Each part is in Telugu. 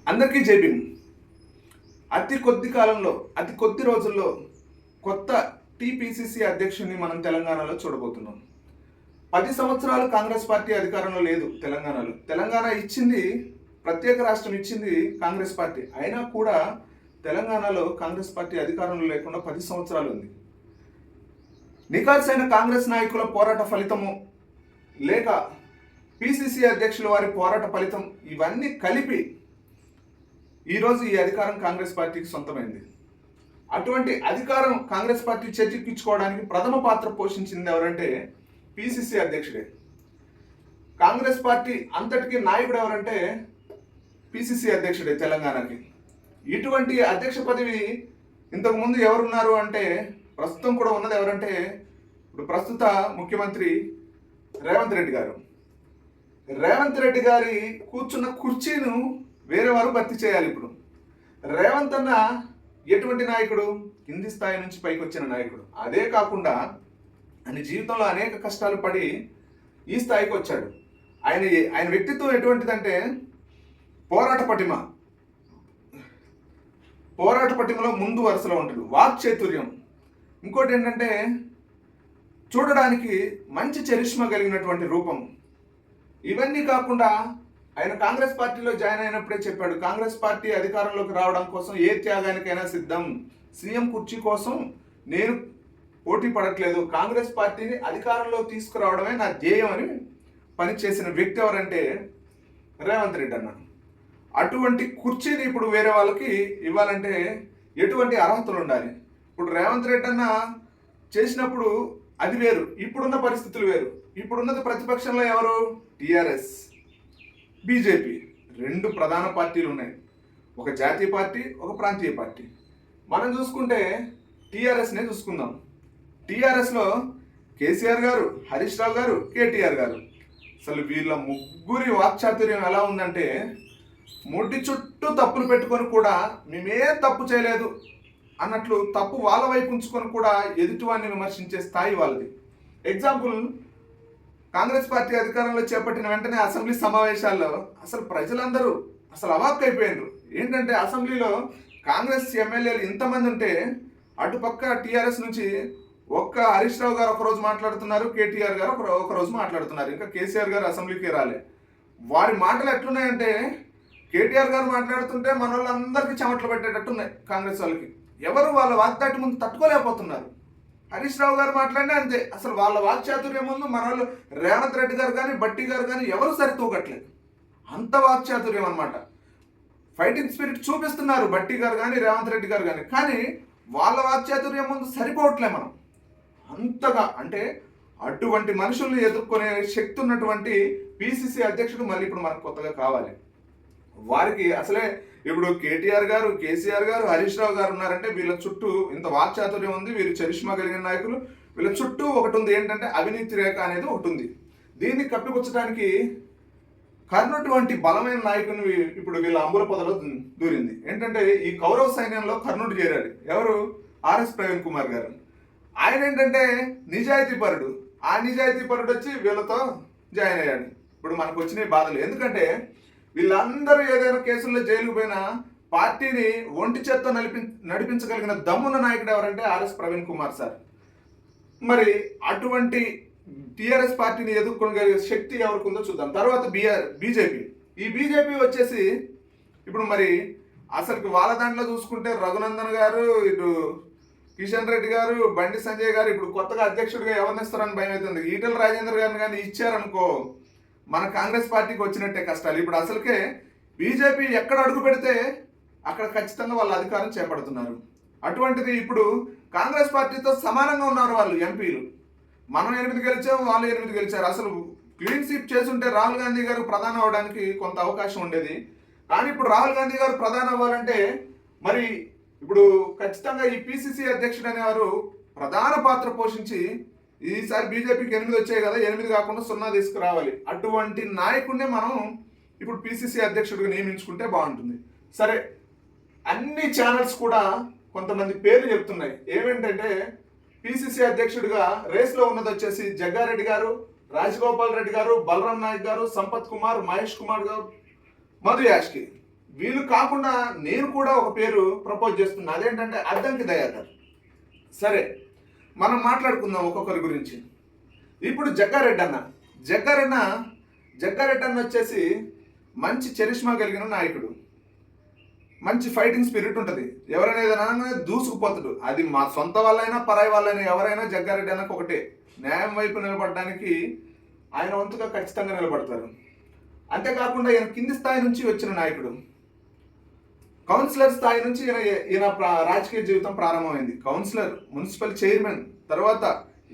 అందరికీ జై భీమ్. అతి కొద్ది కాలంలో, అతి కొద్ది రోజుల్లో కొత్త టీపీసీసీ అధ్యక్షుడిని మనం తెలంగాణలో చూడబోతున్నాం. 10 సంవత్సరాలు కాంగ్రెస్ పార్టీ అధికారంలో లేదు తెలంగాణలో. తెలంగాణ ఇచ్చింది, ప్రత్యేక రాష్ట్రం ఇచ్చింది కాంగ్రెస్ పార్టీ. అయినా కూడా తెలంగాణలో కాంగ్రెస్ పార్టీ అధికారంలో లేకుండా 10 సంవత్సరాలు ఉంది. నికార్సైన కాంగ్రెస్ నాయకుల పోరాట ఫలితము, లేక పిసిసి అధ్యక్షుల వారి పోరాట ఫలితం, ఇవన్నీ కలిపి ఈరోజు ఈ అధికారం కాంగ్రెస్ పార్టీకి సొంతమైంది. అటువంటి అధికారం కాంగ్రెస్ పార్టీ చేజిక్కించుకోవడానికి ప్రథమ పాత్ర పోషించింది ఎవరంటే పిసిసి అధ్యక్షుడే. కాంగ్రెస్ పార్టీ అంతటికీ నాయకుడు ఎవరంటే పిసిసి అధ్యక్షుడే తెలంగాణకి. ఇటువంటి అధ్యక్ష పదవి ఇంతకుముందు ఎవరున్నారు అంటే, ప్రస్తుతం కూడా ఉన్నది ఎవరంటే ఇప్పుడు ప్రస్తుత ముఖ్యమంత్రి రేవంత్ రెడ్డి గారు. రేవంత్ రెడ్డి గారి కూర్చున్న కుర్చీను వేరే వారు భర్తీ చేయాలి. ఇప్పుడు రేవంత్ అన్న ఎటువంటి నాయకుడు? కింది స్థాయి నుంచి పైకి వచ్చిన నాయకుడు. అదే కాకుండా ఆయన జీవితంలో అనేక కష్టాలు పడి ఈ స్థాయికి వచ్చాడు. ఆయన వ్యక్తిత్వం ఎటువంటిదంటే పోరాట పటిమలో ముందు వరుసలో ఉంటాడు. వాక్ చాతుర్యం. ఇంకోటి ఏంటంటే చూడడానికి మంచి చరిష్మా కలిగినటువంటి రూపం. ఇవన్నీ కాకుండా ఆయన కాంగ్రెస్ పార్టీలో జాయిన్ అయినప్పుడే చెప్పాడు, కాంగ్రెస్ పార్టీ అధికారంలోకి రావడం కోసం ఏ త్యాగానికైనా సిద్ధం. సీఎం కుర్చీ కోసం నేను పోటీ పడట్లేదు, కాంగ్రెస్ పార్టీని అధికారంలో తీసుకురావడమే నా ధ్యేయం అని పనిచేసిన వ్యక్తి ఎవరంటే రేవంత్ రెడ్డి అన్న. అటువంటి కుర్చీని ఇప్పుడు వేరే వాళ్ళకి ఇవ్వాలంటే ఎటువంటి అర్హతలు ఉండాలి? ఇప్పుడు రేవంత్ రెడ్డి అన్న చేసినప్పుడు అది వేరు, ఇప్పుడున్న పరిస్థితులు వేరు. ఇప్పుడున్నది ప్రతిపక్షంలో ఎవరు? టీఆర్ఎస్, బీజేపీ, 2 ప్రధాన పార్టీలు ఉన్నాయి. ఒక జాతీయ పార్టీ, ఒక ప్రాంతీయ పార్టీ. మనం చూసుకుంటే టీఆర్ఎస్నే చూసుకుందాం. టీఆర్ఎస్లో కేసీఆర్ గారు, హరీష్ రావు గారు, కేటీఆర్ గారు. అసలు వీళ్ళ ముగ్గురి వాక్చాతుర్యం ఎలా ఉందంటే, ముడ్డి చుట్టూ తప్పులు పెట్టుకొని కూడా మేమే తప్పు చేయలేదు అన్నట్లు తప్పు వాళ్ళ వైపు ఉంచుకొని కూడా ఎదుటివాడిని విమర్శించే స్థాయి వాళ్ళది. ఎగ్జాంపుల్, కాంగ్రెస్ పార్టీ అధికారంలో చేపట్టిన వెంటనే అసెంబ్లీ సమావేశాల్లో అసలు ప్రజలందరూ అసలు అవాక్ అయిపోయారు. ఏంటంటే అసెంబ్లీలో కాంగ్రెస్ ఎమ్మెల్యేలు ఇంతమంది ఉంటే అటుపక్క టీఆర్ఎస్ నుంచి ఒక్క హరీష్ రావు గారు ఒకరోజు మాట్లాడుతున్నారు, కేటీఆర్ గారు ఒకరోజు మాట్లాడుతున్నారు. ఇంకా కేసీఆర్ గారు అసెంబ్లీకి రాలే. వారి మాటలు ఎట్లున్నాయంటే, కేటీఆర్ గారు మాట్లాడుతుంటే మన వాళ్ళందరికీ చెమటలు పెట్టేటట్టున్నాయి కాంగ్రెస్ వాళ్ళకి. ఎవరు వాళ్ళ వాగ్దాటి ముందు తట్టుకోలేకపోతున్నారు. హరీష్ రావు గారు మాట్లాడినా అంతే. అసలు వాళ్ళ వాక్చాతుర్యం ముందు మన వాళ్ళు రేవంత్ రెడ్డి గారు కానీ, బట్టి గారు కానీ ఎవరు సరితూగట్లేదు. అంత వాక్చాతుర్యం అనమాట. ఫైటింగ్ స్పిరిట్ చూపిస్తున్నారు బట్టి గారు కానీ, రేవంత్ రెడ్డి గారు కానీ వాళ్ళ వాక్చాతుర్యం ముందు సరిపోవట్లే మనం. అంతగా అంటే అటువంటి మనుషుల్ని ఎదుర్కొనే శక్తి ఉన్నటువంటి పిసిసి అధ్యక్షుడు మళ్ళీ ఇప్పుడు మనకు కొత్తగా కావాలి. వారికి అసలే ఇప్పుడు కేటీఆర్ గారు, కేసీఆర్ గారు, హరీష్ రావు గారు ఉన్నారంటే వీళ్ళ చుట్టూ ఇంత వాక్చాతుర్యం ఉంది, వీరు చరిష్మా కలిగిన నాయకులు. వీళ్ళ చుట్టూ ఒకటి ఉంది, ఏంటంటే అవినీతి రేఖ అనేది ఒకటి ఉంది. దీన్ని కప్పిపుచ్చడానికి కర్ణుడి వంటి బలమైన నాయకుని ఇప్పుడు వీళ్ళ అంబుల పొదలో దూరింది. ఏంటంటే ఈ కౌరవ సైన్యంలో కర్ణుడు చేరాడు. ఎవరు? ఆర్ఎస్ ప్రవీణ్ కుమార్ గారు. ఆయన ఏంటంటే నిజాయితీ పరుడు. ఆ నిజాయితీ పరుడు వచ్చి వీళ్ళతో జాయిన్ అయ్యాడు. ఇప్పుడు మనకు వచ్చిన బాధలు. ఎందుకంటే వీళ్ళందరూ ఏదైనా కేసుల్లో జైలుకు పోయినా పార్టీని ఒంటి చేత్తో నడిపించగలిగిన దమ్మున్న నాయకుడు ఎవరంటే ఆర్ఎస్ ప్రవీణ్ కుమార్ సార్. మరి అటువంటి టీఆర్ఎస్ పార్టీని ఎదుర్కొనగలిగే శక్తి ఎవరికి ఉందో చూద్దాం. తర్వాత బీజేపీ. ఈ బీజేపీ వచ్చేసి ఇప్పుడు మరి అసలు వాళ్ళ దాంట్లో చూసుకుంటే రఘునందన్ గారు, ఇటు కిషన్ రెడ్డి గారు, బండి సంజయ్ గారు ఇప్పుడు కొత్తగా అధ్యక్షుడిగా ఎవరిని ఇస్తారని భయం అవుతుంది. ఈటెల రాజేందర్ గారిని కానీ ఇచ్చారనుకో మన కాంగ్రెస్ పార్టీకి వచ్చినట్టే కష్టాలు. ఇప్పుడు అసలుకే బీజేపీ ఎక్కడ అడుగు పెడితే అక్కడ ఖచ్చితంగా వాళ్ళ అధికారం చేపడుతున్నారు. అటువంటిది ఇప్పుడు కాంగ్రెస్ పార్టీతో సమానంగా ఉన్నారు వాళ్ళు ఎంపీలు. మనం 8 గెలిచాం, వాళ్ళు 8 గెలిచారు. అసలు క్లీన్ స్వీప్ చేసుంటే రాహుల్ గాంధీ గారు ప్రధాని అవ్వడానికి కొంత అవకాశం ఉండేది. కానీ ఇప్పుడు రాహుల్ గాంధీ గారు ప్రధాని అవ్వాలంటే మరి ఇప్పుడు ఖచ్చితంగా ఈ పిసిసి అధ్యక్షుడు అనేవారు ప్రధాన పాత్ర పోషించి, ఈసారి బీజేపీకి 8 వచ్చాయి కదా, 8 కాకుండా 0 తీసుకురావాలి. అటువంటి నాయకుడినే మనం ఇప్పుడు పిసిసి అధ్యక్షుడిగా నియమించుకుంటే బాగుంటుంది. సరే, అన్ని ఛానల్స్ కూడా కొంతమంది పేర్లు చెప్తున్నాయి. ఏమేంటంటే పిసిసి అధ్యక్షుడిగా రేస్లో ఉన్నది వచ్చేసి జగ్గారెడ్డి గారు, రాజగోపాల్ రెడ్డి గారు, బలరాం నాయక్ గారు, సంపత్ కుమార్, మహేష్ కుమార్ గారు, మధు యాష్కి. వీళ్ళు కాకుండా నేను కూడా ఒక పేరు ప్రపోజ్ చేస్తున్నా, అదేంటంటే అద్దంకి దయాకర్. సరే, మనం మాట్లాడుకుందాం ఒక్కొక్కరి గురించి. ఇప్పుడు జగ్గారెడ్డి అన్న, జగ్గారెడ్డి అన్న వచ్చేసి మంచి చరిష్మా కలిగిన నాయకుడు, మంచి ఫైటింగ్ స్పిరిట్ ఉంటుంది. ఎవరైనా ఏదైనా దూసుకుపోతాడు. అది మా సొంత వాళ్ళైనా పరాయి వాళ్ళైనా ఎవరైనా జగ్గారెడ్డి అన్నకు ఒకటే, న్యాయం వైపు నిలబడడానికి ఆయన వంతుగా ఖచ్చితంగా నిలబడతారు. అంతేకాకుండా ఈయన కింది స్థాయి నుంచి వచ్చిన నాయకుడు. కౌన్సిలర్ స్థాయి నుంచి ఈయన రాజకీయ జీవితం ప్రారంభమైంది. కౌన్సిలర్, మున్సిపల్ చైర్మన్, తర్వాత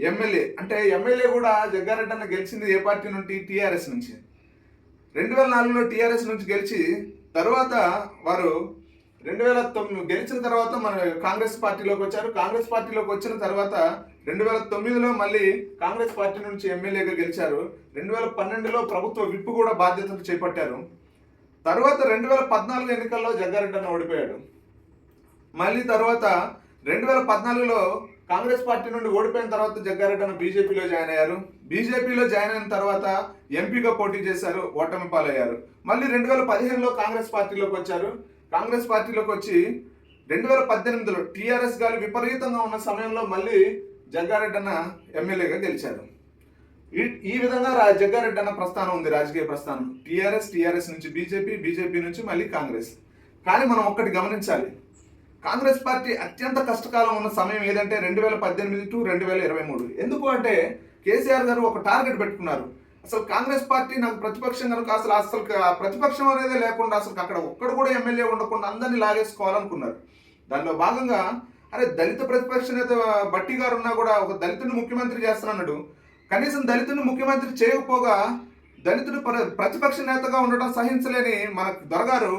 ఎమ్మెల్యే. అంటే ఎమ్మెల్యే కూడా జగ్గారెడ్డి అన్న గెలిచింది ఏ పార్టీ నుండి? టీఆర్ఎస్ నుంచి. 2004లో టీఆర్ఎస్ నుంచి గెలిచి తర్వాత వారు 2009 గెలిచిన తర్వాత మన కాంగ్రెస్ పార్టీలోకి వచ్చారు. కాంగ్రెస్ పార్టీలోకి వచ్చిన తర్వాత 2009లో మళ్ళీ కాంగ్రెస్ పార్టీ నుంచి ఎమ్మెల్యేగా గెలిచారు. 2012లో ప్రభుత్వ విప్ కూడా బాధ్యతలు చేపట్టారు. తర్వాత 2014 ఎన్నికల్లో జగ్గారెడ్డి అన్న ఓడిపోయాడు. మళ్ళీ తర్వాత 2014లో కాంగ్రెస్ పార్టీ నుండి ఓడిపోయిన తర్వాత జగ్గారెడ్డి అన్న బీజేపీలో జాయిన్ అయ్యారు. బీజేపీలో జాయిన్ అయిన తర్వాత ఎంపీగా పోటీ చేశారు, ఓటమి పాలయ్యారు. మళ్ళీ 2015లో కాంగ్రెస్ పార్టీలోకి వచ్చారు. కాంగ్రెస్ పార్టీలోకి వచ్చి 2018లో టీఆర్ఎస్ గాలి విపరీతంగా ఉన్న సమయంలో మళ్ళీ జగ్గారెడ్డి అన్న ఎమ్మెల్యేగా గెలిచారు. ఈ విధంగా జగ్గారెడ్డి అన్న ప్రస్థానం ఉంది, రాజకీయ ప్రస్థానం. టీఆర్ఎస్ నుంచి బీజేపీ నుంచి మళ్ళీ కాంగ్రెస్. కానీ మనం ఒక్కటి గమనించాలి, కాంగ్రెస్ పార్టీ అత్యంత కష్టకాలం ఉన్న సమయం ఏదంటే 2018 టు 2023. ఎందుకు అంటే కేసీఆర్ గారు ఒక టార్గెట్ పెట్టుకున్నారు. అసలు కాంగ్రెస్ పార్టీ నాకు ప్రతిపక్షం కనుక అసలు ప్రతిపక్షం అనేదే లేకుండా అసలు అక్కడ ఒక్కడు కూడా ఎమ్మెల్యే ఉండకుండా అందరినీ లాగేసుకోవాలనుకున్నారు. దానిలో భాగంగా అరే దళిత ప్రతిపక్ష నేత బట్టి గారు ఉన్నా కూడా ఒక దళితుడిని ముఖ్యమంత్రి చేస్తానన్నాడు. కనీసం దళితుడిని ముఖ్యమంత్రి చేయకపోగా దళితుడు ప్రతిపక్ష నేతగా ఉండటం సహించలేని మన దొరగారు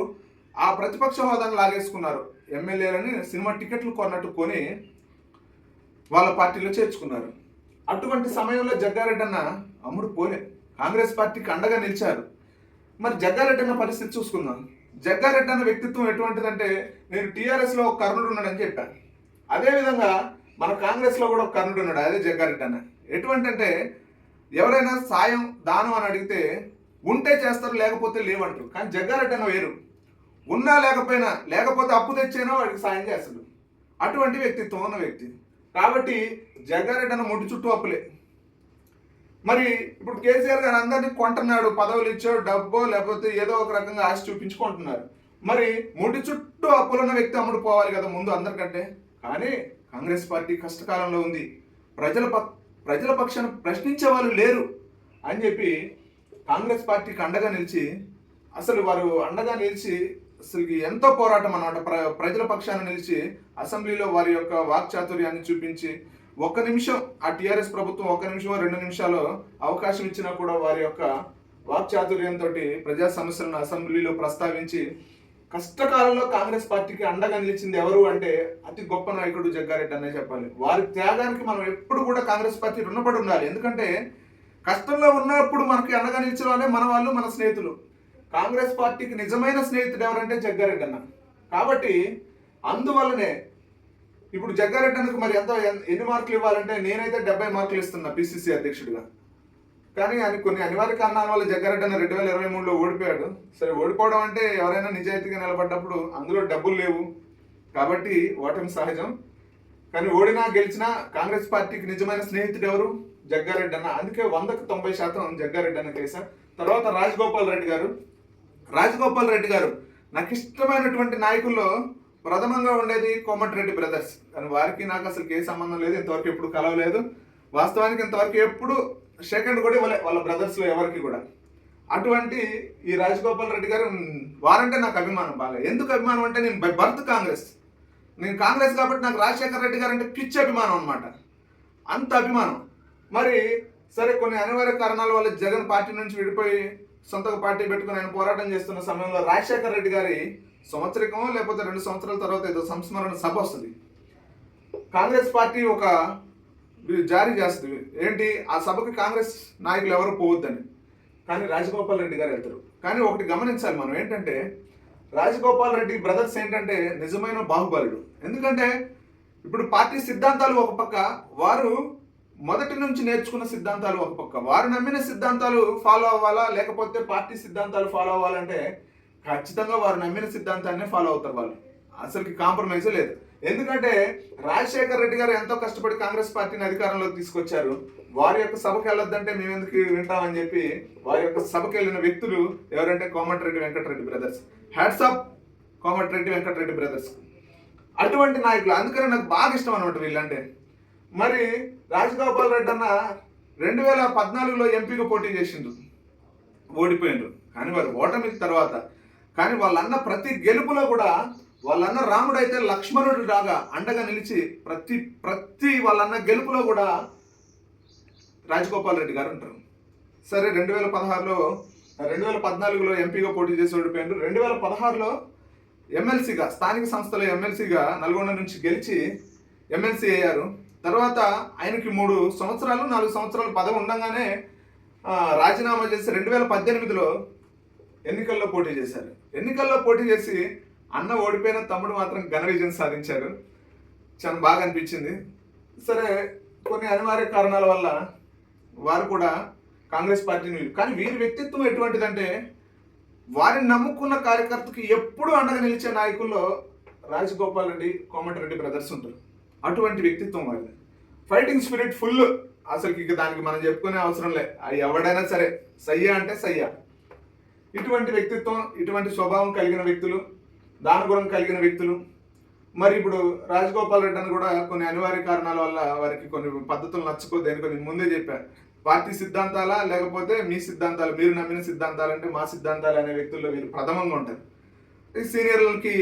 ఆ ప్రతిపక్ష హోదాను లాగేసుకున్నారు. ఎమ్మెల్యేలని సినిమా టికెట్లు కొన్నట్టు కొని వాళ్ళ పార్టీలో చేర్చుకున్నారు. అటువంటి సమయంలో జగ్గారెడ్డి అన్న అమ్ముడు పోలే, కాంగ్రెస్ పార్టీకి అండగా నిలిచారు. మరి జగ్గారెడ్డి అన్న పరిస్థితి చూసుకుందాం. జగ్గారెడ్డి అన్న వ్యక్తిత్వం ఎటువంటిదంటే, నేను టీఆర్ఎస్లో ఒక కర్ణుడు ఉన్నాడని చెప్పాను. అదేవిధంగా మన కాంగ్రెస్లో కూడా ఒక కర్ణుడు ఉన్నాడు, అదే జగ్గారెడ్డి అన్న. ఎటువంటి అంటే ఎవరైనా సాయం దానం అని అడిగితే ఉంటే చేస్తారు, లేకపోతే లేవంటారు. కానీ జగ్గారెడ్డి అన్న వేరు, ఉన్నా లేకపోయినా, లేకపోతే అప్పు తెచ్చేనో వాడికి సాయం చేస్తాడు. అటువంటి వ్యక్తిత్వం ఉన్న వ్యక్తి. కాబట్టి జగ్గారెడ్డి అన్న ముడి చుట్టూ అప్పులే. మరి ఇప్పుడు కేసీఆర్ గారు అందరినీ కొంటున్నాడు, పదవులు ఇచ్చో డబ్బో లేకపోతే ఏదో ఒక రకంగా ఆశ చూపించుకుంటున్నారు. మరి ముడి చుట్టూ అప్పులున్న వ్యక్తి అమ్ముడు పోవాలి కదా ముందు అందరికంటే. కానీ కాంగ్రెస్ పార్టీ కష్టకాలంలో ఉంది, ప్రజల పక్షాన ప్రశ్నించే వాళ్ళు లేరు అని చెప్పి కాంగ్రెస్ పార్టీకి అండగా నిలిచి, అసలు వారు అండగా నిలిచి అసలు ఎంతో పోరాటం అన్నమాట. ప్రజల పక్షాన నిలిచి అసెంబ్లీలో వారి యొక్క వాక్చాతుర్యాన్ని చూపించి, ఒక్క నిమిషం ఆ టీఆర్ఎస్ ప్రభుత్వం 1 నిమిషం 2 నిమిషాలు అవకాశం ఇచ్చినా కూడా వారి యొక్క వాక్చాతుర్యంతో ప్రజా సమస్యలను అసెంబ్లీలో ప్రస్తావించి కష్టకాలంలో కాంగ్రెస్ పార్టీకి అండగా నిలిచింది ఎవరు అంటే అతి గొప్ప నాయకుడు జగ్గారెడ్డి అనే చెప్పాలి. వారి త్యాగానికి మనం ఎప్పుడు కూడా కాంగ్రెస్ పార్టీ రుణపడి ఉండాలి. ఎందుకంటే కష్టంలో ఉన్నప్పుడు మనకి అండగా నిలిచిన వాళ్ళే మన వాళ్ళు, మన స్నేహితులు. కాంగ్రెస్ పార్టీకి నిజమైన స్నేహితుడు ఎవరంటే జగ్గారెడ్డి అన్న. కాబట్టి అందువల్లనే ఇప్పుడు జగ్గారెడ్డి అన్నకు మరి ఎన్ని మార్కులు ఇవ్వాలంటే నేనైతే 70 మార్కులు ఇస్తున్నా పిసిసి అధ్యక్షుడిగా. కానీ అని కొన్ని అనివార్య కారణాల వల్ల జగ్గారెడ్డి అన్న 2023లో ఓడిపోయాడు. సరే, ఓడిపోవడం అంటే ఎవరైనా నిజాయితీగా నిలబడ్డప్పుడు అందులో డబ్బులు లేవు కాబట్టి ఓటమి సహజం. కానీ ఓడినా గెలిచినా కాంగ్రెస్ పార్టీకి నిజమైన స్నేహితుడు ఎవరు? జగ్గారెడ్డి అన్న. అందుకే 100కు 90% జగ్గారెడ్డి అన్న కేసారు. తర్వాత రాజగోపాల్ రెడ్డి గారు నాకు ఇష్టమైనటువంటి నాయకుల్లో ప్రథమంగా ఉండేది కోమటిరెడ్డి బ్రదర్స్. కానీ వారికి నాకు అసలు ఏ సంబంధం లేదు, ఇంతవరకు ఎప్పుడు కలవలేదు. వాస్తవానికి ఇంతవరకు ఎప్పుడు సెకండ్ కూడా ఇవ్వలే వాళ్ళ బ్రదర్స్లో ఎవరికి కూడా. అటువంటి ఈ రాజగోపాల్ రెడ్డి గారు వారంటే నాకు అభిమానం బాగా. ఎందుకు అభిమానం అంటే నేను బై బర్త్ నేను కాంగ్రెస్ కాబట్టి నాకు రాజశేఖర్ రెడ్డి గారు అంటే పిచ్చి అభిమానం అనమాట, అంత అభిమానం. మరి సరే, కొన్ని అనివార్య కారణాల వల్ల జగన్ పార్టీ నుంచి విడిపోయి సొంతగా పార్టీ పెట్టుకుని ఆయన పోరాటం చేస్తున్న సమయంలో రాజశేఖర్ రెడ్డి గారి సంవత్సరికమో లేకపోతే 2 సంవత్సరాల తర్వాత ఏదో సంస్మరణ సభ వస్తుంది. కాంగ్రెస్ పార్టీ ఒక జారీ చేస్తుంది, ఏంటి ఆ సభకి కాంగ్రెస్ నాయకులు ఎవరు పోవద్దని. కానీ రాజగోపాల్ రెడ్డి గారు వెళ్తారు. కానీ ఒకటి గమనించాలి మనం, ఏంటంటే రాజగోపాల్ రెడ్డి బ్రదర్స్ ఏంటంటే నిజమైన బాహుబలుడు. ఎందుకంటే ఇప్పుడు పార్టీ సిద్ధాంతాలు ఒక పక్క, వారు మొదటి నుంచి నేర్చుకున్న సిద్ధాంతాలు ఒక పక్క, వారు నమ్మిన సిద్ధాంతాలు ఫాలో అవ్వాలా లేకపోతే పార్టీ సిద్ధాంతాలు ఫాలో అవ్వాలంటే ఖచ్చితంగా వారు నమ్మిన సిద్ధాంతాన్ని ఫాలో అవుతారు. వాళ్ళు అసలుకి కాంప్రమైజ్ లేదు. ఎందుకంటే రాజశేఖర్ రెడ్డి గారు ఎంతో కష్టపడి కాంగ్రెస్ పార్టీని అధికారంలోకి తీసుకొచ్చారు. వారి యొక్క సభకు వెళ్ళొద్దంటే మేము ఎందుకు వింటామని చెప్పి వారి యొక్క సభకు వెళ్ళిన వ్యక్తులు ఎవరంటే Komatireddy Venkatareddy brothers. Hats off Komatireddy Venkatareddy brothers. అటువంటి నాయకులు, అందుకని నాకు బాగా ఇష్టం అనమాట వీళ్ళంటే. మరి రాజగోపాల్ రెడ్డి అన్న 2014లో ఎంపీగా పోటీ చేసిండు, ఓడిపోయిండ్రు. కానీ వారు ఓటమి తర్వాత కానీ వాళ్ళన్న ప్రతి గెలుపులో కూడా వాళ్ళన్న రాముడు అయితే లక్ష్మణుడు రాగా అండగా నిలిచి ప్రతి వాళ్ళన్న గెలుపులో కూడా రాజగోపాల్ రెడ్డి గారు ఉంటారు. సరే 2014లో ఎంపీగా పోటీ చేసి ఓడిపోయారు. 2016లో ఎమ్మెల్సీగా, స్థానిక సంస్థల ఎమ్మెల్సీగా నల్గొండ నుంచి గెలిచి ఎమ్మెల్సీ అయ్యారు. తర్వాత ఆయనకి 3 సంవత్సరాలు 4 సంవత్సరాలు పదవి ఉండగానే రాజీనామా చేసి 2018లో ఎన్నికల్లో పోటీ చేశారు. ఎన్నికల్లో పోటీ చేసి అన్న ఓడిపోయిన, తమ్ముడు మాత్రం ఘన విజయం సాధించారు. చాలా బాగా అనిపించింది. సరే కొన్ని అనివార్య కారణాల వల్ల వారు కూడా కాంగ్రెస్ పార్టీని, కానీ వీరి వ్యక్తిత్వం ఎటువంటిదంటే వారిని నమ్ముకున్న కార్యకర్తకి ఎప్పుడూ అండగా నిలిచే నాయకుల్లో రాజగోపాల్ రెడ్డి, కోమటిరెడ్డి బ్రదర్స్ ఉంటారు. అటువంటి వ్యక్తిత్వం వారిది. Fighting spirit full. అసలుకి ఇక దానికి మనం చెప్పుకునే అవసరం లే. ఎవడైనా సరే సయ్యా అంటే సయ్యా. ఇటువంటి వ్యక్తిత్వం, ఇటువంటి స్వభావం కలిగిన వ్యక్తులు, దానగుణం కలిగిన వ్యక్తులు. మరి ఇప్పుడు రాజగోపాల్ రెడ్డి అని కూడా కొన్ని అనివార్య కారణాల వల్ల వారికి కొన్ని పద్ధతులు నచ్చుకోద్దని కొన్ని ముందే చెప్పారు. పార్టీ సిద్ధాంతాలా లేకపోతే మీ సిద్ధాంతాలు, మీరు నమ్మిన సిద్ధాంతాలు అంటే మా సిద్ధాంతాలు అనే వ్యక్తుల్లో వీరు ప్రథమంగా ఉంటారు. ఈ సీనియర్లకి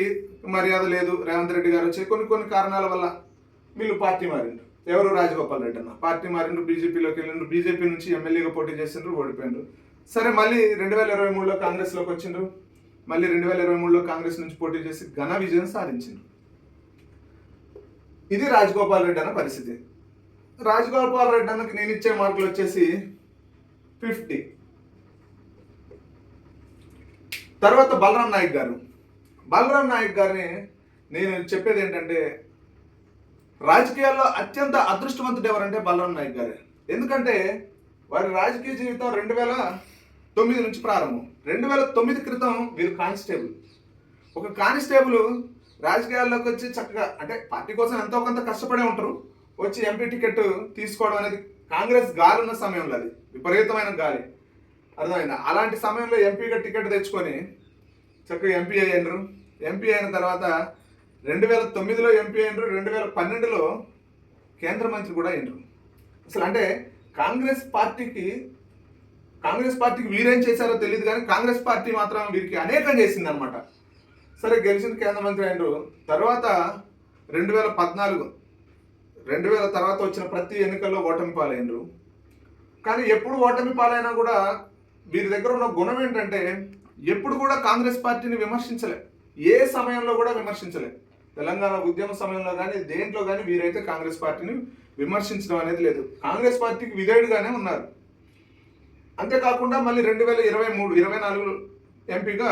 మర్యాద లేదు. రేవంత్ రెడ్డి గారు వచ్చే కొన్ని కారణాల వల్ల వీళ్ళు పార్టీ మారిండ్రు. ఎవరు? రాజగోపాల్ రెడ్డి అన్న పార్టీ మారిండ్రు, బీజేపీలోకి వెళ్ళిండ్రు. బీజేపీ నుంచి ఎమ్మెల్యేగా పోటీ చేసిండ్రు, ఓడిపోయిండ్రు. సరే మళ్ళీ 2023లో కాంగ్రెస్లోకి వచ్చిండ్రు. మళ్ళీ 2023లో కాంగ్రెస్ నుంచి పోటీ చేసి ఘన విజయం సాధించిండ్రు. ఇది రాజగోపాల్ రెడ్డి అన్న పరిస్థితి. రాజగోపాల్ రెడ్డి అన్నకి నేను ఇచ్చే మార్కులు వచ్చేసి 50. తర్వాత బలరాం నాయక్ గారు. బలరాం నాయక్ గారిని నేను చెప్పేది ఏంటంటే, రాజకీయాల్లో అత్యంత అదృష్టవంతుడు ఎవరంటే బలరాం నాయక్ గారు. ఎందుకంటే వారి రాజకీయ జీవితం 2009 నుంచి ప్రారంభం. 2009 క్రితం వీరు కానిస్టేబుల్. ఒక కానిస్టేబుల్ రాజకీయాల్లోకి వచ్చి చక్కగా, అంటే పార్టీ కోసం ఎంతో కొంత కష్టపడే ఉంటారు, వచ్చి ఎంపీ టికెట్ తీసుకోవడం అనేది కాంగ్రెస్ గాలి ఉన్న సమయంలో, అది విపరీతమైన గాలి, అర్థమైందా? అలాంటి సమయంలో ఎంపీగా టికెట్ తెచ్చుకొని చక్కగా ఎంపీ అయ్యారు. ఎంపీ అయిన తర్వాత 2009లో ఎంపీ అయినరు. 2012లో కేంద్ర మంత్రి కూడా అయినరు. అసలు అంటే కాంగ్రెస్ పార్టీకి వీరేం చేశారో తెలియదు, కానీ కాంగ్రెస్ పార్టీ మాత్రం వీరికి అనేకం చేసింది అనమాట. సరే గెలిచిన కేంద్ర మంత్రి అయినరు. తర్వాత 2000 తర్వాత వచ్చిన ప్రతి ఎన్నికల్లో ఓటమి పాలైనరు. కానీ ఎప్పుడు ఓటమి పాలైనా కూడా వీరి దగ్గర ఉన్న గుణం ఏంటంటే ఎప్పుడు కూడా కాంగ్రెస్ పార్టీని విమర్శించలే. ఏ సమయంలో కూడా విమర్శించలే. తెలంగాణ ఉద్యమ సమయంలో కానీ దేంట్లో కానీ వీరైతే కాంగ్రెస్ పార్టీని విమర్శించడం అనేది లేదు. కాంగ్రెస్ పార్టీకి విధేయుడుగానే ఉన్నారు. అంతేకాకుండా మళ్ళీ 2023-24 ఎంపీగా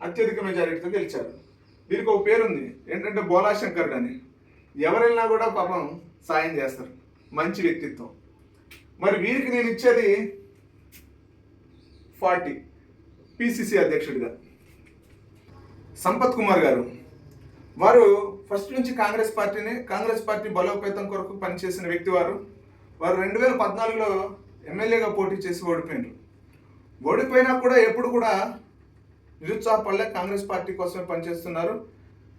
అత్యధిక మెజారిటీతో గెలిచారు. వీరికి ఒక పేరుంది ఏంటంటే బోలాశంకరుడు అని. ఎవరైనా కూడా పాపం సాయం చేస్తారు, మంచి వ్యక్తిత్వం. మరి వీరికి నేను ఇచ్చేది 40 పిసిసి అధ్యక్షుడిగా. సంపత్ కుమార్ గారు, వారు ఫస్ట్ నుంచి కాంగ్రెస్ పార్టీ బలోపేతం కొరకు పనిచేసిన వ్యక్తి. వారు 2014లో ఎమ్మెల్యేగా పోటీ చేసి ఓడిపోయినా కూడా ఎప్పుడు కూడా నిరుత్సాహపడలే. కాంగ్రెస్ పార్టీ కోసమే పనిచేస్తున్నారు.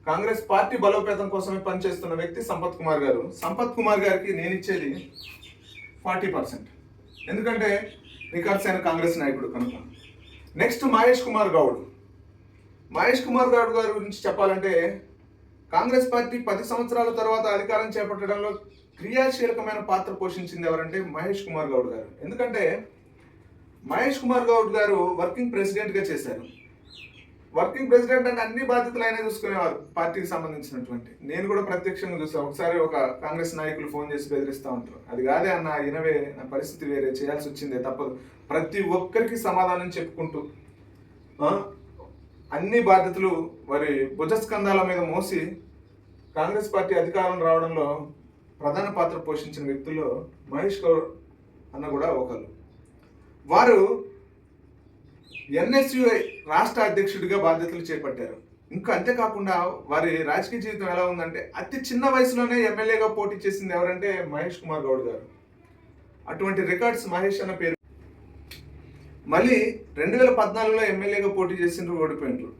కాంగ్రెస్ పార్టీ బలోపేతం కోసమే పనిచేస్తున్న వ్యక్తి సంపత్ కుమార్ గారు. సంపత్ కుమార్ గారికి నేను ఇచ్చేది 40%. ఎందుకంటే నిఖార్సైన కాంగ్రెస్ నాయకుడు కనుక. నెక్స్ట్ మహేష్ కుమార్ గౌడ్ గారి గురించి చెప్పాలంటే, కాంగ్రెస్ పార్టీ 10 సంవత్సరాల తర్వాత అధికారం చేపట్టడంలో క్రియాశీలకమైన పాత్ర పోషించింది ఎవరంటే మహేష్ కుమార్ గౌడ్ గారు. ఎందుకంటే మహేష్ కుమార్ గౌడ్ గారు వర్కింగ్ ప్రెసిడెంట్గా చేశారు. వర్కింగ్ ప్రెసిడెంట్ అంటే అన్ని బాధ్యతలు ఆయన చూసుకునేవారు పార్టీకి సంబంధించినటువంటి. నేను కూడా ప్రత్యక్షంగా చూసాను. ఒకసారి ఒక కాంగ్రెస్ నాయకులు ఫోన్ చేసి బెదిరిస్తూ ఉంటారు, అది కాదే అన్న, ఇనవే, నా పరిస్థితి వేరే, చేయాల్సి వచ్చిందే, తప్పదు. ప్రతి ఒక్కరికి సమాధానం చెప్పుకుంటూ అన్ని బాధ్యతలు వారి భుజస్కంధాల మీద మోసి కాంగ్రెస్ పార్టీ అధికారం రావడంలో ప్రధాన పాత్ర పోషించిన వ్యక్తుల్లో మహేష్ గౌడ్ అన్న కూడా ఒకరు. వారు ఎన్ఎస్యుఐ రాష్ట్ర అధ్యక్షుడిగా బాధ్యతలు చేపట్టారు. ఇంకా అంతేకాకుండా వారి రాజకీయ జీవితం ఎలా ఉందంటే అతి చిన్న వయసులోనే ఎమ్మెల్యేగా పోటీ చేసింది ఎవరంటే మహేష్ కుమార్ గౌడ్ గారు. అటువంటి రికార్డ్స్ మహేష్ అన్న పేరు. మళ్ళీ 2014లో ఎమ్మెల్యేగా పోటీ చేసిండ్రు, ఓడిపోయినరు.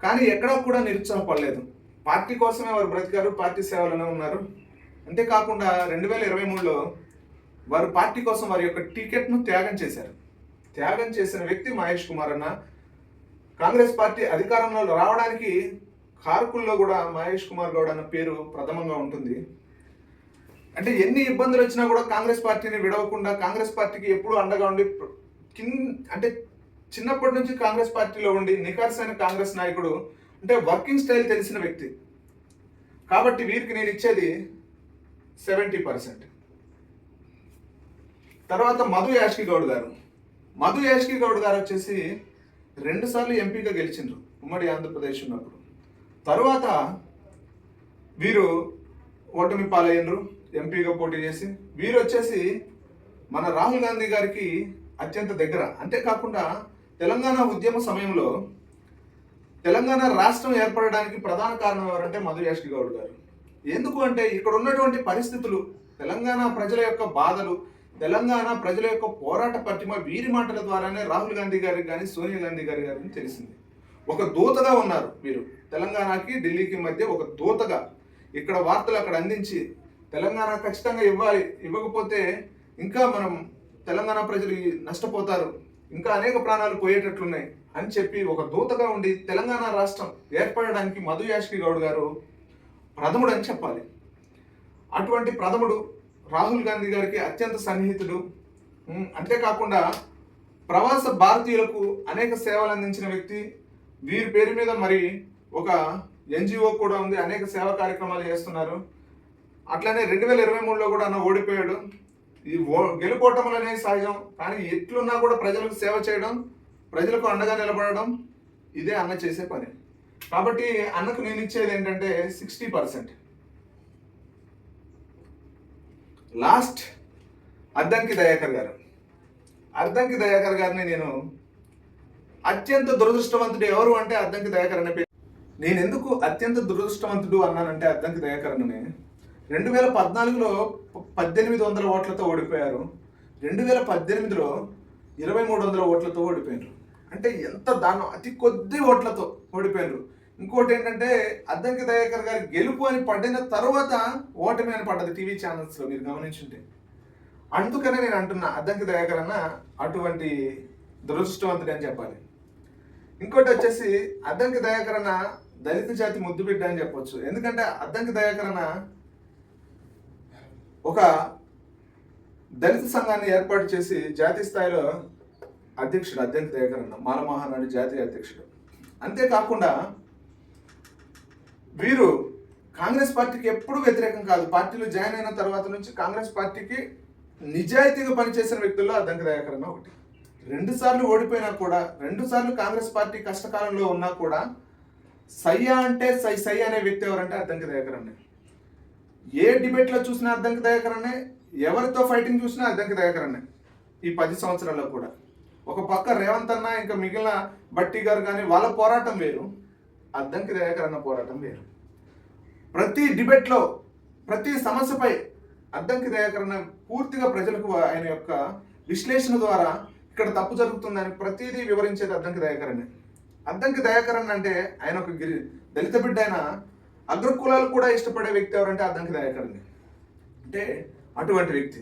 కానీ ఎక్కడా కూడా నిరుత్సాహపడలేదు. పార్టీ కోసమే వారు బ్రతికారు, పార్టీ సేవలోనే ఉన్నారు. అంతేకాకుండా 2023లో వారు పార్టీ కోసం వారి యొక్క టికెట్ను త్యాగం చేశారు. త్యాగం చేసిన వ్యక్తి మహేష్ కుమార్ అన్న. కాంగ్రెస్ పార్టీ అధికారంలో రావడానికి కారకుల్లో కూడా మహేష్ కుమార్ గౌడ్ అన్న పేరు ప్రథమంగా ఉంటుంది. అంటే ఎన్ని ఇబ్బందులు వచ్చినా కూడా కాంగ్రెస్ పార్టీని విడవకుండా కాంగ్రెస్ పార్టీకి ఎప్పుడూ అండగా ఉండి అంటే చిన్నప్పటి నుంచి కాంగ్రెస్ పార్టీలో ఉండి నిఖార్సైన కాంగ్రెస్ నాయకుడు, అంటే వర్కింగ్ స్టైల్ తెలిసిన వ్యక్తి. కాబట్టి వీరికి నేను ఇచ్చేది 70%. తర్వాత మధు యాష్కి గౌడ్ గారు. మధు యాష్కి గౌడ్ గారు వచ్చేసి 2 సార్లు ఎంపీగా గెలిచిండ్రు ఉమ్మడి ఆంధ్రప్రదేశ్ ఉన్నప్పుడు. తర్వాత వీరు ఓటమి పాలయ్యారు ఎంపీగా పోటీ చేసి. వీరు వచ్చేసి మన రాహుల్ గాంధీ గారికి అత్యంత దగ్గర. అంతేకాకుండా తెలంగాణ ఉద్యమ సమయంలో తెలంగాణ రాష్ట్రం ఏర్పడడానికి ప్రధాన కారణం ఎవరంటే మధు యాష్కి గౌడ్ గారు. ఎందుకు అంటే ఇక్కడ ఉన్నటువంటి పరిస్థితులు, తెలంగాణ ప్రజల యొక్క బాధలు, తెలంగాణ ప్రజల యొక్క పోరాట పట్టిమ వీరి మాటల ద్వారానే రాహుల్ గాంధీ గారికి కానీ సోనియా గాంధీ గారికి తెలిసింది. ఒక దూతగా ఉన్నారు వీరు, తెలంగాణకి ఢిల్లీకి మధ్య ఒక దూతగా ఇక్కడ వార్తలు అక్కడ అందించి తెలంగాణ ఖచ్చితంగా ఇవ్వాలి, ఇవ్వకపోతే ఇంకా మనం తెలంగాణ ప్రజలు నష్టపోతారు, ఇంకా అనేక ప్రాణాలు పోయేటట్లున్నాయి అని చెప్పి ఒక దూతగా ఉండి తెలంగాణ రాష్ట్రం ఏర్పడడానికి మధు యాష్కి గౌడ్ గారు ప్రథముడు అని చెప్పాలి. అటువంటి ప్రథముడు రాహుల్ గాంధీ గారికి అత్యంత సన్నిహితుడు. అంతేకాకుండా ప్రవాస భారతీయులకు అనేక సేవలు అందించిన వ్యక్తి. వీరి పేరు మీద మరి ఒక ఎన్జిఓ కూడా ఉంది, అనేక సేవా కార్యక్రమాలు చేస్తున్నారు. అట్లనే 2023లో కూడా అన్న ఓడిపోయాడు. ఈ గెలుపోవటములు అనేది సహజం, కానీ ఎట్లున్నా కూడా ప్రజలకు సేవ చేయడం, ప్రజలకు అండగా నిలబడడం ఇదే అన్న చేసే పని. కాబట్టి అన్నకు నేను ఇచ్చేది ఏంటంటే 60%. లాస్ట్ అద్దంకి దయాకర్ గారు. అద్దంకి దయాకర్ గారిని నేను అత్యంత దురదృష్టవంతుడు ఎవరు అంటే అద్దంకి దయాకర్ అనే పేరు. నేను ఎందుకు అత్యంత దురదృష్టవంతుడు అన్నానంటే అద్దంకి దయాకర్ అన్ననే 2014లో 1800 ఓట్లతో ఓడిపోయారు. 2018లో 2300 ఓట్లతో ఓడిపోయారు. అంటే ఎంత దానం, అతి కొద్ది ఓట్లతో ఓడిపోయారు. ఇంకోటి ఏంటంటే అద్దంకి దయాకర్ గారి గెలుపు అని పడిన తర్వాత ఓటమి అని పడ్డది టీవీ ఛానల్స్లో, మీరు గమనించుంటే. అందుకనే నేను అంటున్నా అద్దంకి దయాకర్ అన్న అటువంటి దురదృష్టవంతుడు అని చెప్పాలి. ఇంకోటి వచ్చేసి అద్దంకి దయాకర్ అన్న దళిత జాతి ముద్దు బిడ్డ అని చెప్పొచ్చు. ఎందుకంటే అద్దంకి దయాకర్ అన్న ఒక దళిత సంఘాన్ని ఏర్పాటు చేసి జాతీయ స్థాయిలో అధ్యక్షుడు అద్దంకి దయాకర్ అన్న, మాల మహానాడు జాతీయ అధ్యక్షుడు. అంతేకాకుండా వీరు కాంగ్రెస్ పార్టీకి ఎప్పుడూ వ్యతిరేకం కాదు. పార్టీలో జాయిన్ అయిన తర్వాత నుంచి కాంగ్రెస్ పార్టీకి నిజాయితీగా పనిచేసిన వ్యక్తుల్లో అద్దంకి దయాకర్ అన్న ఒకటి. 2 సార్లు ఓడిపోయినా కూడా, 2 సార్లు కాంగ్రెస్ పార్టీ కష్టకాలంలో ఉన్నా కూడా సయ్యా అంటే సై అనే వ్యక్తి ఎవరంటే అద్దంకి దయాకర్ అన్న. ఏ డిబేట్లో చూసినా అద్దంకి దయాకర్ అన్నే, ఎవరితో ఫైటింగ్ చూసినా అద్దంకి దయాకర్ అన్నే. ఈ 10 సంవత్సరాల్లో కూడా ఒక పక్క రేవంత్ అన్న ఇంకా మిగిలిన బట్టి గారు కానీ వాళ్ళ పోరాటం వేరు, అద్దంకి దయాకర్ అన్న పోరాటం వేరు. ప్రతి డిబేట్లో ప్రతి సమస్యపై అద్దంకి దయాకర్ అన్న పూర్తిగా ప్రజలకు ఆయన యొక్క విశ్లేషణ ద్వారా ఇక్కడ తప్పు జరుగుతుందని ప్రతిదీ వివరించేది అద్దంకి దయాకర్ అన్న. అద్దంకి దయాకర్ అన్న అంటే ఆయన ఒక దళిత బిడ్డ, అయిన అగ్రకులాలు కూడా ఇష్టపడే వ్యక్తి ఎవరంటే అద్దంకి దయాకర్ అన్న. అంటే అటువంటి వ్యక్తి.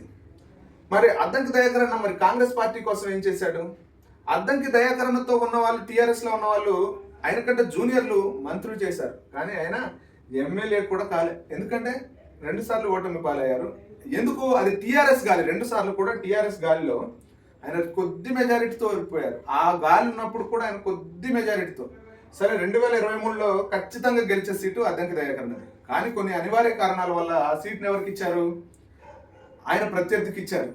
మరి అద్దంకి దయాకర్ అన్న మరి కాంగ్రెస్ పార్టీ కోసం ఏం చేశాడు? అద్దంకి దయాకర్ అన్నతో ఉన్న వాళ్ళు, టీఆర్ఎస్లో ఉన్న వాళ్ళు ఆయన కంటే జూనియర్లు మంత్రులు చేశారు, కానీ ఆయన ఎమ్మెల్యే కూడా కాలే. ఎందుకంటే 2 సార్లు ఓటమి పాలయ్యారు. ఎందుకు? అది టీఆర్ఎస్ గాలి. 2 సార్లు కూడా టీఆర్ఎస్ గాలిలో ఆయన కొద్ది మెజారిటీతో ఓడిపోయారు. ఆ గాలి ఉన్నప్పుడు కూడా ఆయన కొద్ది మెజారిటీతో. సరే 2023లో ఖచ్చితంగా గెలిచే సీటు అద్దంకి దయాకర్ అన్నది. కానీ కొన్ని అనివార్య కారణాల వల్ల ఆ సీట్ని ఎవరికి ఇచ్చారు? ఆయన ప్రత్యర్థికి ఇచ్చారు,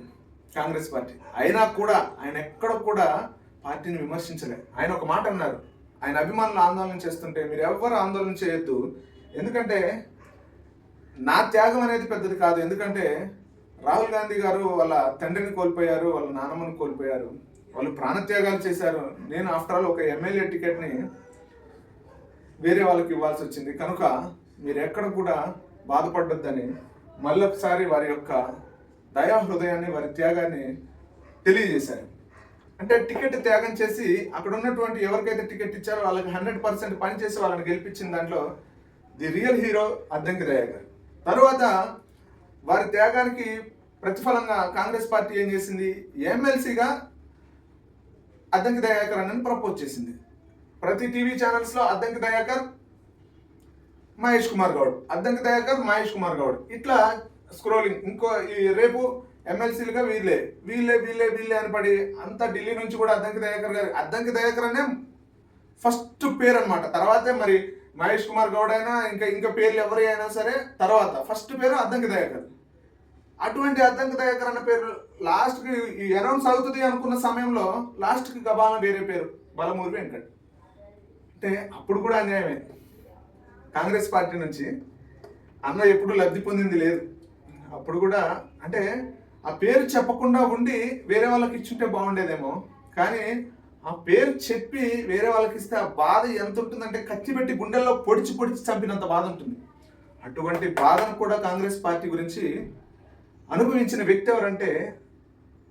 కాంగ్రెస్ పార్టీ. అయినా కూడా ఆయన ఎక్కడ కూడా పార్టీని విమర్శించలేదు. ఆయన ఒక మాట అన్నారు, ఆయన అభిమానులు ఆందోళన చేస్తుంటే మీరు ఎవరు ఆందోళన చేయొద్దు, ఎందుకంటే నా త్యాగం అనేది పెద్దది కాదు. ఎందుకంటే రాహుల్ గాంధీ గారు వాళ్ళ తండ్రిని కోల్పోయారు, వాళ్ళ నాన్నమ్మని కోల్పోయారు. వాళ్ళు ప్రాణత్యాగాలు చేశారు. నేను ఆఫ్టర్ ఆల్ ఒక ఎమ్మెల్యే టికెట్ని వేరే వాళ్ళకి ఇవ్వాల్సి వచ్చింది కనుక మీరు ఎక్కడ కూడా బాధపడొద్దని మళ్ళొకసారి వారి యొక్క దయా హృదయాన్ని, వారి త్యాగాన్ని తెలియజేశారు. అంటే టికెట్ త్యాగం చేసి అక్కడ ఉన్నటువంటి ఎవరికైతే టికెట్ ఇచ్చారో వాళ్ళకి 100% పనిచేసి వాళ్ళని గెలిపించిన దాంట్లో the real hero Addanki Dayakar. తరువాత వారి త్యాగానికి ప్రతిఫలంగా కాంగ్రెస్ పార్టీ ఏం చేసింది, ఎమ్మెల్సీగా అద్దంకి దయాకర్ అని ప్రపోజ్ చేసింది. ప్రతి టీవీ ఛానల్స్లో అద్దంకి దయాకర్, మహేష్ కుమార్ గౌడ్, అద్దంకి దయాకర్, మహేష్ కుమార్ గౌడ్, ఇట్లా స్క్రోలింగ్. ఇంకో ఈ రేపు ఎమ్మెల్సీలుగా వీళ్ళే వీళ్ళే వీళ్ళే వీళ్ళే అని పడి అంతా ఢిల్లీ నుంచి కూడా అద్దంకి దయాకర్ గారు, అద్దంకి దయాకర్ అనే ఫస్ట్ పేరు అనమాట. తర్వాతే మరి మహేష్ కుమార్ గౌడ్ అయినా ఇంకా పేర్లు ఎవరి అయినా సరే తర్వాత ఫస్ట్ పేరు అద్దంకి దయాకర్. అటువంటి అద్దంకి దయాకర్ అన్న పేరు లాస్ట్కి అనౌన్స్ అవుతుంది అనుకున్న సమయంలో లాస్ట్కి గబాన వేరే పేరు బలమూరి వెంకట్. అంటే అప్పుడు కూడా అన్యాయమే. కాంగ్రెస్ పార్టీ నుంచి అన్న ఎప్పుడు లబ్ధి పొందింది లేదు. అప్పుడు కూడా అంటే ఆ పేరు చెప్పకుండా ఉండి వేరే వాళ్ళకి ఇచ్చుంటే బాగుండేదేమో, కానీ ఆ పేరు చెప్పి వేరే వాళ్ళకి ఇస్తే ఆ బాధ ఎంత ఉంటుందంటే కత్తి పెట్టి గుండెల్లో పొడిచి పొడిచి చంపినంత బాధ ఉంటుంది. అటువంటి బాధను కూడా కాంగ్రెస్ పార్టీ గురించి అనుభవించిన వ్యక్తి ఎవరంటే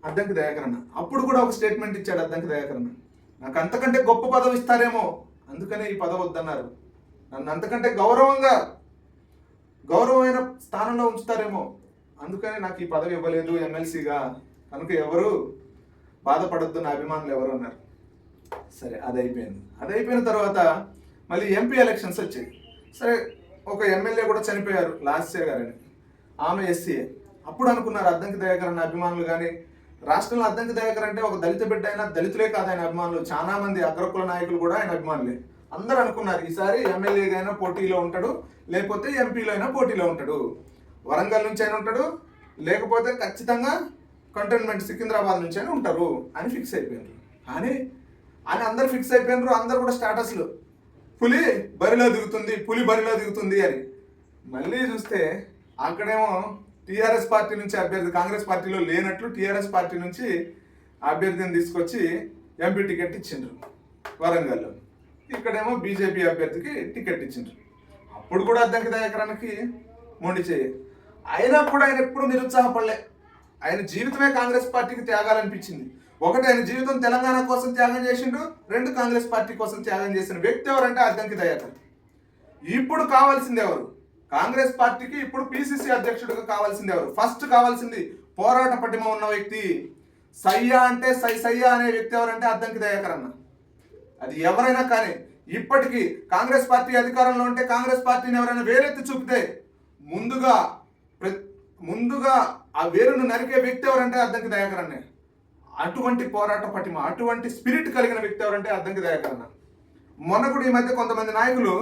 అద్దంకి దయాకర్ అన్న. అప్పుడు కూడా ఒక స్టేట్మెంట్ ఇచ్చాడు అద్దంకి దయాకర్ అన్న, నాకు అంతకంటే గొప్ప పదవి ఇస్తారేమో అందుకనే ఈ పదవి వద్దన్నారు, నన్ను అంతకంటే గౌరవమైన స్థానంలో ఉంచుతారేమో అందుకని నాకు ఈ పదవి ఇవ్వలేదు ఎమ్మెల్సీగా, కనుక ఎవరు బాధపడొద్దు నా అభిమానులు ఎవరు అన్నారు. సరే అది అయిపోయిన తర్వాత మళ్ళీ ఎంపీ ఎలక్షన్స్ వచ్చాయి. సరే ఒక ఎమ్మెల్యే కూడా చనిపోయారు, లాస్య గారని, ఆమె ఎస్సీఏ. అప్పుడు అనుకున్నారు అద్దంకి దయాకర్ అన్న అభిమానులు కానీ, రాష్ట్రంలో అద్దంకి దయాకర్ అంటే ఒక దళిత బిడ్డ అయినా దళితులే కాదు ఆయన అభిమానులు, చాలా మంది అగ్రకుల నాయకులు కూడా ఆయన అభిమానులే. అందరూ అనుకున్నారు ఈసారి ఎమ్మెల్యేగా అయినా పోటీలో ఉంటాడు, లేకపోతే ఎంపీలో అయినా పోటీలో ఉంటాడు, వరంగల్ నుంచి అయినా ఉంటాడు, లేకపోతే ఖచ్చితంగా కంటోన్మెంట్ సికింద్రాబాద్ నుంచి అయినా ఉంటారు అని ఫిక్స్ అయిపోయారు. కానీ అందరు ఫిక్స్ అయిపోయినారు. అందరు కూడా స్టేటస్లు పులి బరిలో దిగుతుంది అని. మళ్ళీ చూస్తే అక్కడేమో టీఆర్ఎస్ పార్టీ నుంచి అభ్యర్థి, కాంగ్రెస్ పార్టీలో లేనట్లు టీఆర్ఎస్ పార్టీ నుంచి అభ్యర్థిని తీసుకొచ్చి ఎంపీ టికెట్ ఇచ్చిండ్రు వరంగల్లో. ఇక్కడేమో బీజేపీ అభ్యర్థికి టికెట్ ఇచ్చిండ్రు. అప్పుడు కూడా అద్దంకి దయాకరానికి మొండి చేయి. అయినా కూడా ఆయన ఎప్పుడు నిరుత్సాహపడలే. ఆయన జీవితమే కాంగ్రెస్ పార్టీకి త్యాగాలనిపించింది. ఒకటి ఆయన జీవితం తెలంగాణ కోసం త్యాగం చేసిండు, రెండు కాంగ్రెస్ పార్టీ కోసం త్యాగం చేసిన వ్యక్తి ఎవరంటే అద్దంకి దయాకర్. ఇప్పుడు కావాల్సింది ఎవరు, కాంగ్రెస్ పార్టీకి ఇప్పుడు పిసిసి అధ్యక్షుడిగా కావాల్సింది ఎవరు, ఫస్ట్ కావాల్సింది పోరాట పటిమ ఉన్న వ్యక్తి, సయ్యా అంటే సయ్యా అనే వ్యక్తి ఎవరంటే అద్దంకి దయాకర్ అన్న. అది ఎవరైనా కానీ ఇప్పటికీ కాంగ్రెస్ పార్టీ అధికారంలో ఉంటే కాంగ్రెస్ పార్టీని ఎవరైనా వేరెత్తి చూపితే ముందుగా ఆ వేరును నరికే వ్యక్తి ఎవరంటే అద్దంకి దయాకర్ అన్నే. అటువంటి పోరాట పటిమ, అటువంటి స్పిరిట్ కలిగిన వ్యక్తి ఎవరంటే అద్దంకి దయాకర్ అన్న. మొన్న కూడా ఈ మధ్య కొంతమంది నాయకులు,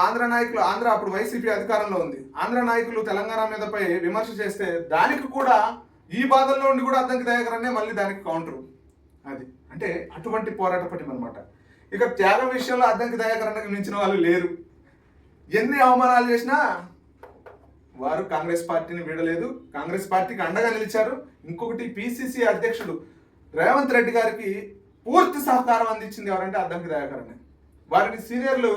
ఆంధ్ర అప్పుడు వైసీపీ అధికారంలో ఉంది, ఆంధ్ర నాయకులు తెలంగాణ మీదపై విమర్శ చేస్తే దానికి కూడా ఈ బాధల్లో ఉండి కూడా అద్దంకి దయాకర్ అన్నే మళ్ళీ దానికి కౌంటరు. అది అంటే అటువంటి పోరాట పటిమ అనమాట. ఇక త్యాగం విషయంలో అద్దంకి దయాకర్ అన్నకి మించిన వాళ్ళు లేరు. ఎన్ని అవమానాలు చేసినా వారు కాంగ్రెస్ పార్టీని వీడలేదు, కాంగ్రెస్ పార్టీకి అండగా నిలిచారు. ఇంకొకటి పిసిసి అధ్యక్షుడు రేవంత్ రెడ్డి గారికి పూర్తి సహకారం అందించింది ఎవరంటే అద్దంకి దయాకర్ అన్న. వారిని సీనియర్లు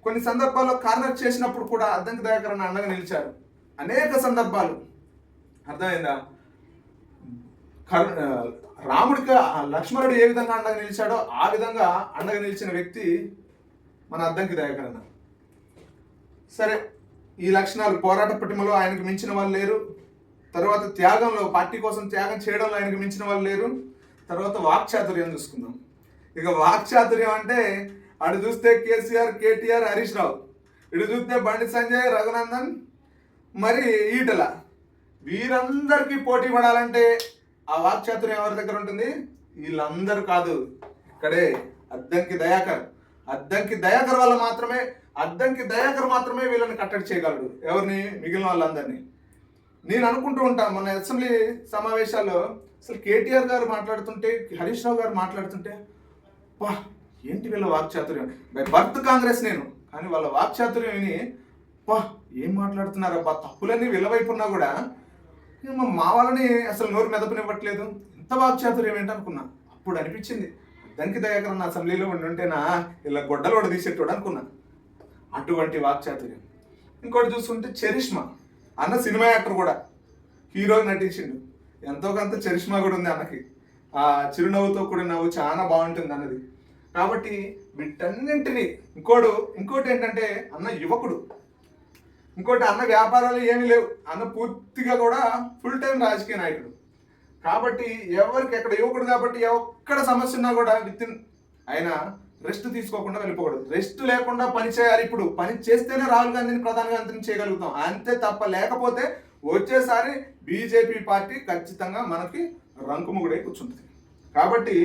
కొన్ని సందర్భాల్లో కార్నర్ చేసినప్పుడు కూడా అద్దంకి దయాకర్ అన్న అండగా నిలిచారు. అనేక సందర్భాలు అర్థమైందా, రాముడికి లక్ష్మణుడు ఏ విధంగా అండగా నిలిచాడో ఆ విధంగా అండగా నిలిచిన వ్యక్తి మన అద్దంకి దయాకర్ అన్న. సరే ఈ లక్షణాలు, పోరాట పటిమలో ఆయనకు మించిన వాళ్ళు లేరు, తర్వాత త్యాగంలో పార్టీ కోసం త్యాగం చేయడంలో ఆయనకు మించిన వాళ్ళు లేరు, తర్వాత వాక్చాతుర్యం చూసుకుందాం. ఇక వాక్చాతుర్యం అంటే అటు చూస్తే కేసీఆర్, కేటీఆర్, హరీష్ రావు, ఇటు చూస్తే బండి సంజయ్, రఘునందన్, మరి ఈటల, వీరందరికీ పోటీ పడాలంటే ఆ వాక్చాతుర్యం ఎవరి దగ్గర ఉంటుంది, వీళ్ళందరూ కాదు, ఇక్కడే అద్దంకి దయాకర్ వల్ల మాత్రమే, అద్దంకి దయాకర్ మాత్రమే వీళ్ళని కట్టడి చేయగలడు. ఎవరిని, మిగిలిన వాళ్ళందరినీ. నేను అనుకుంటూ ఉంటాను, మొన్న అసెంబ్లీ సమావేశాల్లో అసలు కేటీఆర్ గారు మాట్లాడుతుంటే, హరీష్ రావు గారు మాట్లాడుతుంటే, వా ఏంటి వీళ్ళ వాక్చాతుర్యం, బై బర్త్ కాంగ్రెస్ నేను, కానీ వాళ్ళ వాక్చాతుర్యం విని వా ఏం మాట్లాడుతున్నారబ్బా, తప్పులన్నీ వీళ్ళ వైపు ఉన్నా కూడా మా వాళ్ళని అసలు నోరు మెదపనివ్వట్లేదు, ఇంత వాక్చాతుర్యం ఏంటనుకున్నా. అప్పుడు అనిపించింది అద్దంకి దయాకర్ అన్న అసెంబ్లీలో ఉండుంటేనా ఇలా గొడ్డలు కూడా తీసేటోడు అనుకున్నా. అటువంటి వాక్చాతుర్యం. ఇంకోటి చూస్తుంటే చరిష్మా అన్న సినిమా యాక్టర్ కూడా, హీరో నటించిండు. ఎంతో కొంత చరిష్మా కూడా ఉంది అన్నకి. ఆ చిరునవ్వుతో కూడిన నవ్వు చాలా బాగుంటుంది అన్నది. కాబట్టి వీటన్నింటినీ ఇంకోటి ఏంటంటే అన్న యువకుడు. ఇంకోటి అన్న వ్యాపారాలు ఏమీ లేవు. అన్న పూర్తిగా కూడా ఫుల్ టైం రాజకీయ నాయకుడు. కాబట్టి ఎవరికి ఎక్కడ యువకుడు కాబట్టి ఎక్కడ సమస్య ఉన్నా కూడా ఆయన రెస్ట్ తీసుకోకుండా వెళ్ళిపోకూడదు. రెస్ట్ లేకుండా పని చేయాలి. ఇప్పుడు పని చేస్తేనే రాహుల్ గాంధీని ప్రధానమంత్రిని చేయగలుగుతాం, అంతే తప్ప లేకపోతే వచ్చేసారి బీజేపీ పార్టీ ఖచ్చితంగా మనకి రంకుముగుడై కూర్చుంటుంది. కాబట్టి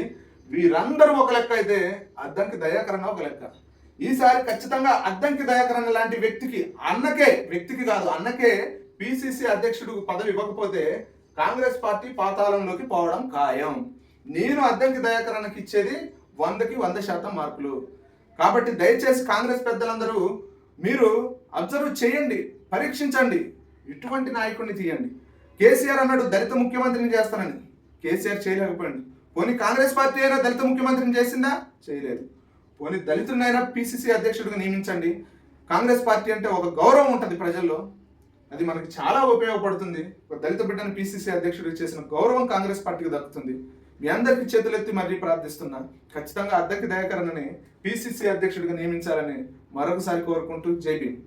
వీరందరూ ఒక లెక్క అయితే అద్దంకి దయాకర్ అన్న ఒక లెక్క. ఈసారి ఖచ్చితంగా అద్దంకి దయాకర్ అన్న లాంటి వ్యక్తికి కాదు అన్నకే పిసిసి అధ్యక్షుడు పదవి ఇవ్వకపోతే కాంగ్రెస్ పార్టీ పాతాళంలోకి పోవడం ఖాయం. నేను అద్దంకి దయాకర్ అన్నకి ఇచ్చేది 100కి 100% మార్కులు. కాబట్టి దయచేసి కాంగ్రెస్ పెద్దలందరూ మీరు అబ్జర్వ్ చేయండి, పరీక్షించండి, ఇటువంటి నాయకుడిని తీయండి. కేసీఆర్ అన్నాడు దళిత ముఖ్యమంత్రిని చేస్తానని, కేసీఆర్ చేయలేకపోయింది. పోనీ కాంగ్రెస్ పార్టీ అయినా దళిత ముఖ్యమంత్రిని చేసిందా? చేయలేదు. పోనీ దళితుడినైనా పిసిసి అధ్యక్షుడిగా నియమించండి. కాంగ్రెస్ పార్టీ అంటే ఒక గౌరవం ఉంటుంది ప్రజల్లో, అది మనకి చాలా ఉపయోగపడుతుంది. ఒక దళిత బిడ్డను పిసిసి అధ్యక్షుడికి చేసిన గౌరవం కాంగ్రెస్ పార్టీకి దక్కుతుంది. మీ అందరికీ చేతులెత్తి మరీ ప్రార్థిస్తున్నా, ఖచ్చితంగా అద్దంకి దయాకర్ అన్నని పిసిసి అధ్యక్షుడిగా నియమించాలని మరొకసారి కోరుకుంటూ జై భీమ్.